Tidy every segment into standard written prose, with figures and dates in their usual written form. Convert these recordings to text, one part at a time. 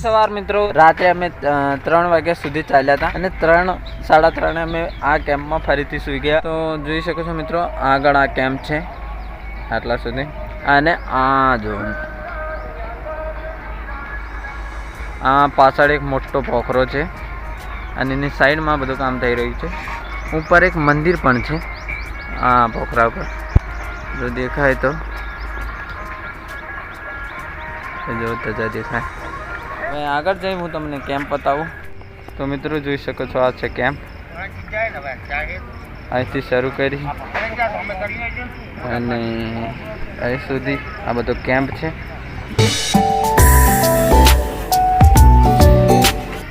સવાર મિત્રો, રાત્રે અમે 3 વાગ્યા સુધી ચાલ્યા હતા અને 3 સાડા 3 અમે આ કેમ્પમાં ફરીથી સૂઈ ગયા. તો જોઈ શકો છો મિત્રો, આગળ આ કેમ્પ છે આટલા સુધી. અને આ જો આ પાછળ એક મોટો પોખરો છે અને એની સાઈડમાં બધું કામ થઈ રહ્યું છે. ઉપર એક મંદિર પણ છે આ પોખરા ઉપર, જો દેખાય તો જો તજા દેખાય. હવે આગળ જઈ હું તમને કેમ્પ બતાવું. તો મિત્રો જોઈ શકો છો, આ છે કેમ્પ. અહીંથી શરૂ કરી અને અહીં સુધી આ બધો કેમ્પ છે.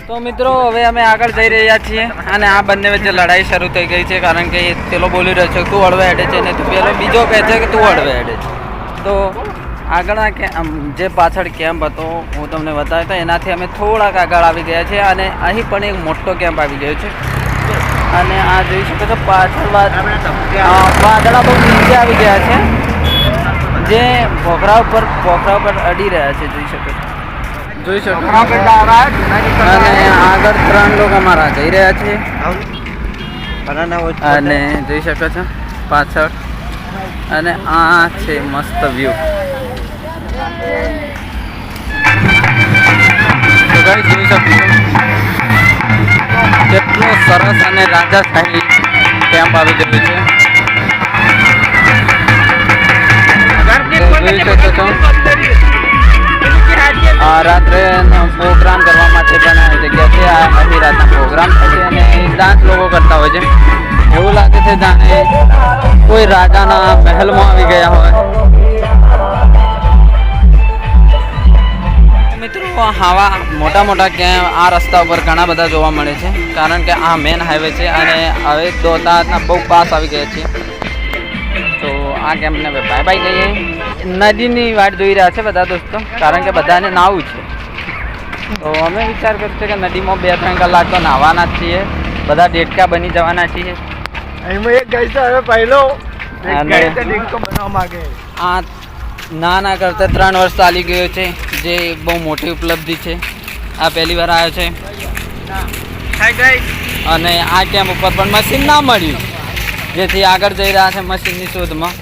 તો મિત્રો હવે અમે આગળ જઈ રહ્યા છીએ અને આ બંને વચ્ચે લડાઈ શરૂ થઈ ગઈ છે, કારણ કે પેલો બોલી રહ્યો છે તું હળવે હેડે છે ને પેલો બીજો કહે છે કે તું હળવે હેડે છે. તો આગળના જે પાછળ કેમ્પ હતો હું તમને બતાવ્યો હતો, એનાથી અમે થોડાક આગળ આવી ગયા છે અને અહીં પણ એક મોટો કેમ્પ આવી ગયો છે. અને આ જોઈ શકો છો પાછળ વાદળા બહુ નીચે આવી ગયા છે, જે પોખરા ઉપર અડી રહ્યા છે. જોઈ શકો અને આગળ 3 લોકો અમારા જઈ રહ્યા છે અને જોઈ શકો છો પાછળ. અને આ છે મસ્ત વ્યૂ. જોઈ શકો છો કેટલો સરસ અને રાજાશાહી કેમ્પ આવી ગયો છે. જોઈ શકો છો રાત્રે પ્રોગ્રામ કરવા માટે પણ આ જગ્યા છે. અહીં રાતના પ્રોગ્રામ થશે અને ડાન્સ લોકો કરતા હોય છે. એવું લાગે છે જાણે કોઈ રાજાના મહેલમાં આવી ગયા હોય. મિત્રો આવા મોટા મોટા કેમ્પ આ રસ્તા ઉપર ઘણા બધા જોવા મળે છે, કારણ કે આ મેન હાઈવે છે અને હવે દોતાના બહુ પાસ આવી ગયા છે. તો આ કેમ્પને બાય બાય કહીએ. નદીની વાટ જોઈ રહ્યા છે બધા દોસ્તો, કારણ કે બધાને નાવું છે. તો અમે વિચાર કર્યો છે કે નદીમાં 2-3 કલાક તો નાહવાના જ છીએ, બધા ડેટકા બની જવાના છીએ. આ ના કરતા 3 વર્ષ ચાલી ગયો છે, જે બહુ મોટી ઉપલબ્ધિ છે. આ પહેલી વાર આવ્યો છે અને આ કેમ્પ ઉપર પણ મશીન ના મળ્યું, જેથી આગળ જઈ રહ્યા છે મશીનની શોધમાં.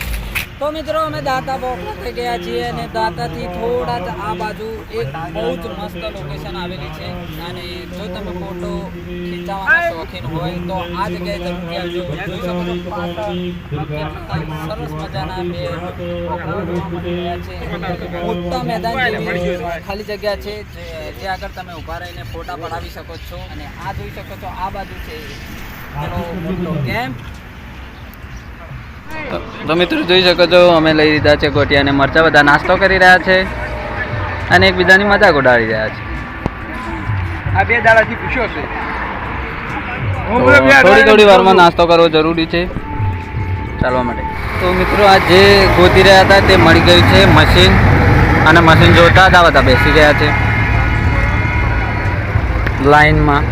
તો મિત્રો અમે દાતા પોખરા થઈ ગયા છીએ અને દાતાથી થોડા જ આ બાજુ એક બહુ જ મસ્ત લોકેશન આવેલી છે. અને જો તમે ફોટો ખીચાવવાના શોખીન હોય તો આ જગ્યાએ જરૂરથી આવજો. જોઈ શકો છો પાછળ સરસ મજાના 2 છે, મોટા મેદાન જેવી ખાલી જગ્યા છે જે આગળ તમે ઊભા રહીને ફોટા પડાવી શકો છો. અને આ જોઈ શકો છો આ બાજુ છે એનો મોટો કેમ્પ. તો મિત્રો જોઈ શકો છો અમે લઈ લીધા છે ગોટિયા અને મરચા. બધા નાસ્તો કરી રહ્યા છે અને એકબીજાની મજાક ઉડાડી રહ્યા છે. આ 2 દાડાથી પૂછ્યો છે. થોડી વારમાં નાસ્તો કરવો જરૂરી છે ચાલવા માટે. તો મિત્રો આ જે ગોતી રહ્યા હતા તે મળી ગયું છે મશીન, અને મશીન જોતા જ આ બધા બેસી ગયા છે લાઈનમાં.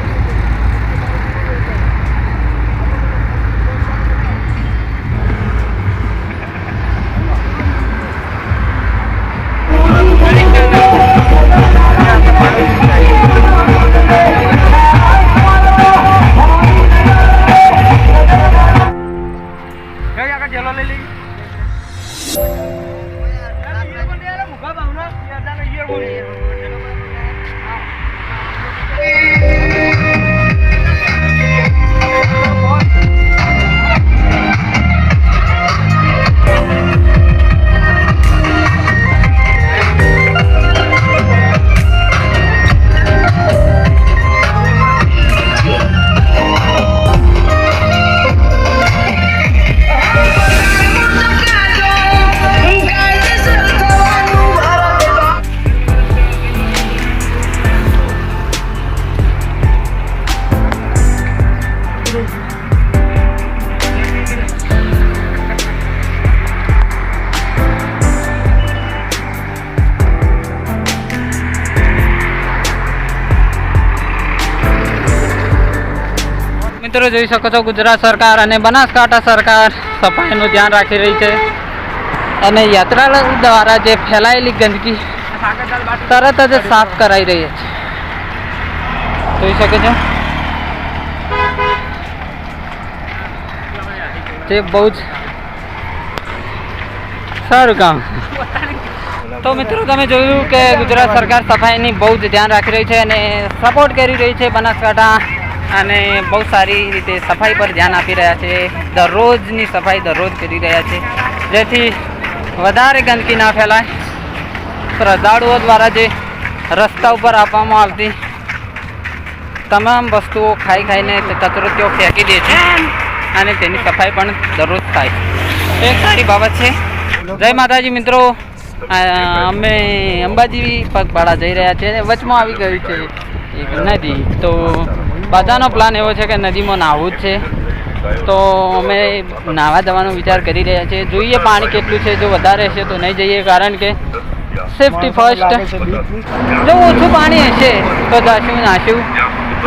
મિત્રો જોઈ શકો છો ગુજરાત સરકાર અને બનાસકાંઠા સરકાર સફાઈનું ધ્યાન રાખી રહી છે અને યાત્રાળુ દ્વારા જે ફેલાયેલી ગંદકી તરત જ સાફ કરાઈ રહી છે. જોઈ શકો છો તે બહુ જ સારું કામ. તો મિત્રો તમે જોયું કે ગુજરાત સરકાર સફાઈની બહુ જ ધ્યાન રાખી રહી છે અને સપોર્ટ કરી રહી છે બનાસકાંઠા, અને બહુ સારી રીતે સફાઈ પર ધ્યાન આપી રહ્યા છે. દરરોજની સફાઈ દરરોજ કરી રહ્યા છે, જેથી વધારે ગંદકી ના ફેલાય. શ્રદ્ધાળુઓ દ્વારા જે રસ્તા ઉપર આપવામાં આવતી તમામ વસ્તુઓ ખાઈને કચરો તેઓ ફેંકી દે છે, અને તેની સફાઈ પણ દરરોજ થાય. એક સારી બાબત છે. જય માતાજી મિત્રો. અમે અંબાજી પગપાળા જઈ રહ્યા છીએ. વચમાં આવી ગઈ છે એક નદી, તો બધાનો પ્લાન એવો છે કે નદીમાં નાહવું જ છે. તો અમે નાહવા જવાનો વિચાર કરી રહ્યા છીએ. જોઈએ પાણી કેટલું છે. જો વધારે હશે તો નહીં જઈએ, કારણ કે સેફટી ફર્સ્ટ. જો ઓછું પાણી હશે તો જશું, નાશું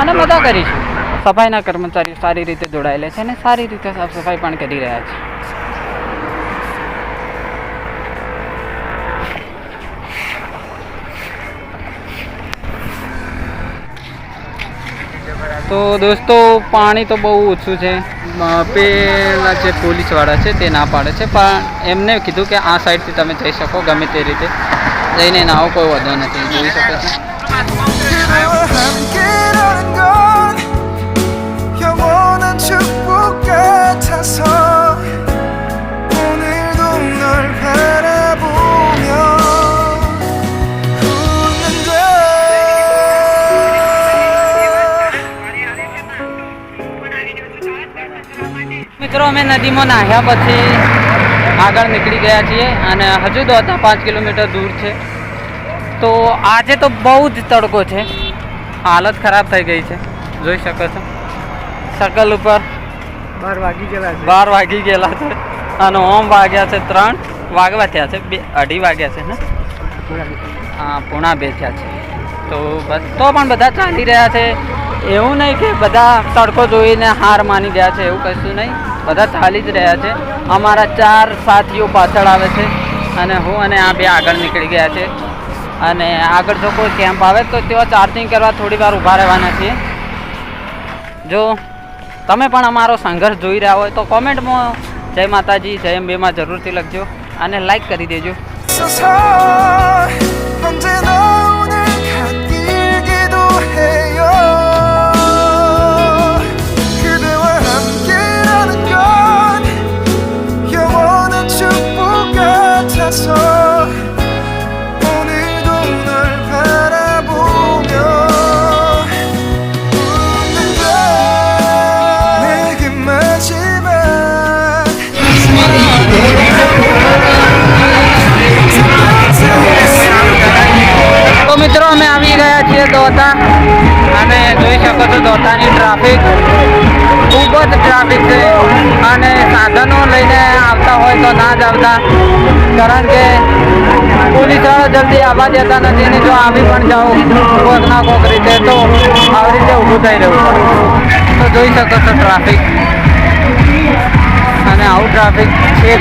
અને મજા કરીશું. સફાઈના કર્મચારીઓ સારી રીતે જોડાયેલા છે અને સારી રીતે સાફ સફાઈ પણ કરી રહ્યા છે. તો દોસ્તો પાણી તો બહુ ઓછું છે. પેલા જે પોલીસવાળા છે તે ના પાડે છે, પણ એમને કીધું કે આ સાઈડથી તમે જઈ શકો, ગમે તે રીતે જઈને નાહો, કોઈ વાંધો નથી. જોઈ શકો છો. મિત્રો અમે નદીમાં નાહ્યા પછી આગળ નીકળી ગયા છીએ, અને હજુ તો 5 કિલોમીટર દૂર છે. તો આજે તો બહુ જ તડકો છે, હાલત ખરાબ થઈ ગઈ છે. જોઈ શકો છો શકલ ઉપર 12 વાગી ગયેલા છે, અને ઓમ વાગ્યા છે 3 વાગવા થયા છે, 2:30 વાગ્યા છે ને, હા 1:45 થયા છે. તો બસ તો પણ બધા ચાલી રહ્યા છે. એવું નહીં કે બધા તડકો જોઈને હાર માની ગયા છે, એવું કશું નહીં. બધા ચાલી જ રહ્યા છે. અમારા 4 સાથીઓ પાછળ આવે છે, અને હું અને આ 2 આગળ નીકળી ગયા છે. અને આગળ જો કોઈ કેમ્પ આવે તો તેઓ ચાર્જિંગ કરવા થોડી વાર ઊભા રહેવાના છીએ. જો તમે પણ અમારો સંઘર્ષ જોઈ રહ્યા હોય તો કોમેન્ટમાં જય માતાજી, જય અંબેમાં જરૂરથી લખજો અને લાઈક કરી દેજો. મિત્રો અમે આવી ગયા છીએ દોતા, અને જોઈ શકો છો દોતાની ટ્રાફિક ખૂબ જ ટ્રાફિક છે. અને સાધનો લઈને આવતા હોય તો ના જ આવતા, કારણ કે પોલીસવાળા જલ્દી આવવા દેતા નથી. અને જો આવી પણ જાઓ કોઈક ના કોઈક રીતે તો આવી રીતે ઊભું થઈ રહ્યું છે. તો જોઈ શકો છો ટ્રાફિક, અને આવું ટ્રાફિક છે.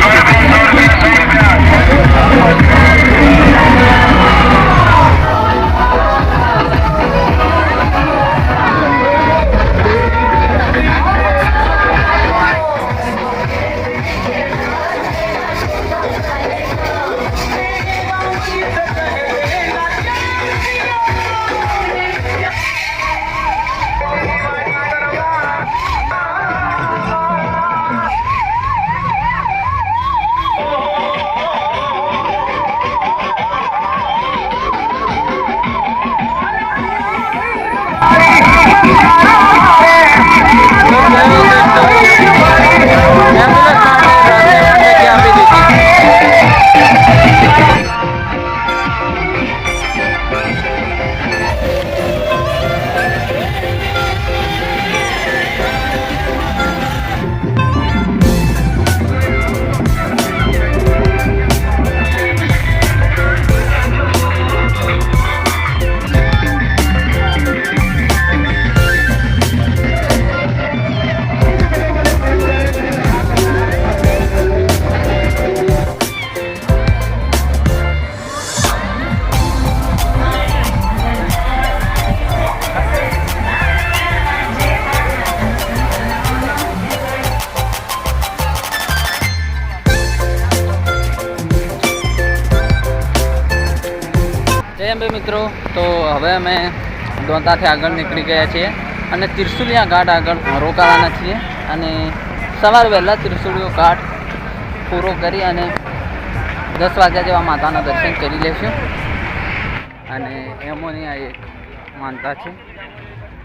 કેમ ભાઈ મિત્રો, તો હવે અમે દોંતાથી આગળ નીકળી ગયા છીએ અને ત્રિશુલિયા ઘાટ આગળ રોકાવાના છીએ અને સવાર વહેલા ત્રિશુલિયો ઘાટ પૂરો કરી અને 10 વાગ્યા જેવા માતાના દર્શન કરી લઈશું. અને એમોની આ એક માનતા છે,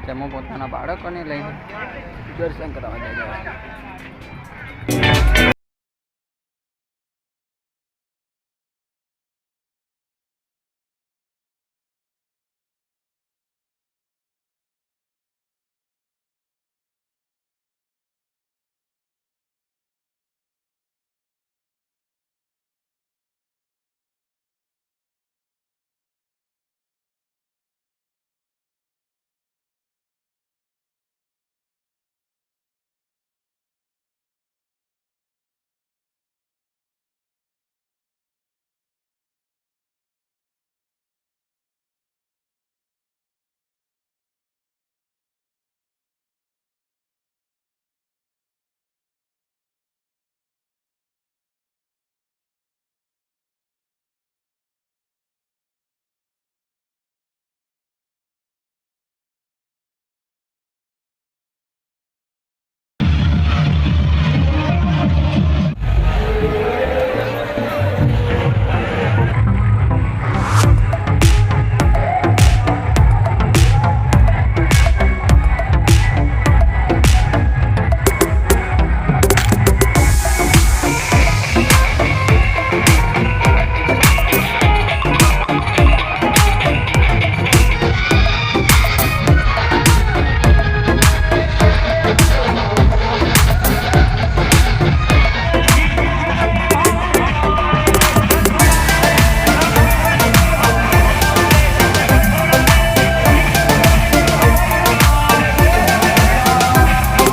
જેમાં પોતાના બાળકોને લઈને દર્શન કરવા જઈ રહ્યા છે.